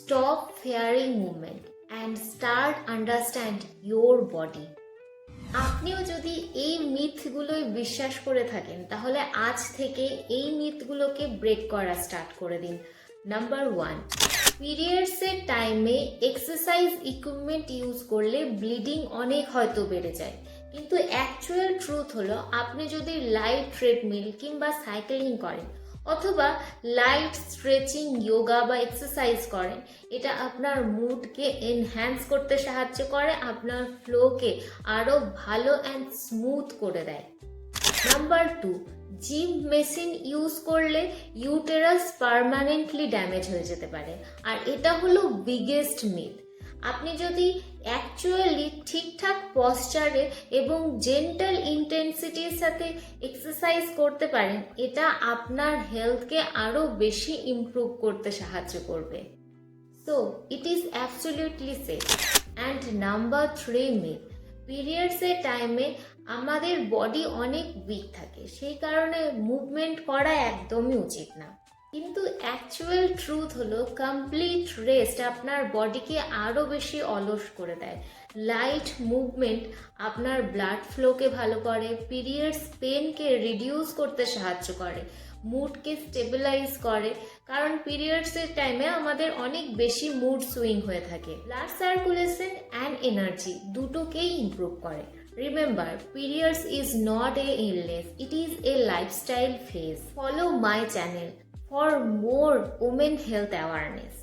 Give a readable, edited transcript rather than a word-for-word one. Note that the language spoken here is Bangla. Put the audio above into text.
Stop fearing movement and start understand your body. আপনিও যদি এই মিথগুলোই বিশ্বাস করে থাকেন তাহলে আজ থেকে এই মিথগুলোকে ব্রেক করা স্টার্ট করে দিন। নাম্বার 1, পিরিয়ডসের টাইমে এক্সারসাইজ ইকুইপমেন্ট ইউজ করলে ব্লিডিং অনেক হয়তো বেড়ে যায়, কিন্তু অ্যাকচুয়াল ট্রুথ হলো আপনি যদি লাইট ট্রেডমিল কিংবা সাইক্লিং করেন অথবা লাইট স্ট্রেচিং, যোগা বা এক্সারসাইজ করেন, এটা আপনার মুডকে এনহ্যান্স করতে সাহায্য করে, আপনার ফ্লোকে আরও ভালো অ্যান্ড স্মুথ করে দেয়। নাম্বার 2, জিম মেশিন ইউজ করলে ইউটেরাস পার্মানেন্টলি ড্যামেজ হয়ে যেতে পারে, আর এটা হলো বিগেস্ট মিথ। আপনি যদি অ্যাকচুয়ালি ঠিকঠাক পশ্চারে এবং জেন্টাল ইন্টেন্সিটির সাথে এক্সারসাইজ করতে পারেন, এটা আপনার হেলথকে আরও বেশি ইমপ্রুভ করতে সাহায্য করবে। So it is absolutely safe. And number 3 myth, পিরিয়ডসের টাইমে আমাদের বডি অনেক উইক থাকে, সেই কারণে মুভমেন্ট করা একদমই উচিত না। কিন্তু অ্যাকচুয়াল ট্রুথ হলো কমপ্লিট রেস্ট আপনার বডিকে আরও বেশি অলস করে দেয়। লাইট মুভমেন্ট আপনার ব্লাড ফ্লোকে ভালো করে, পিরিয়ডস পেনকে রিডিউস করতে সাহায্য করে, মুডকে স্টেবিলাইজ করে, কারণ পিরিয়ডসের টাইমে আমাদের অনেক বেশি মুড সুইং হয়ে থাকে। ব্লাড সার্কুলেশন অ্যান্ড এনার্জি দুটোকেই ইমপ্রুভ করে। Remember, periods is not a illness, it is a lifestyle phase. Follow my channel for more women health awareness.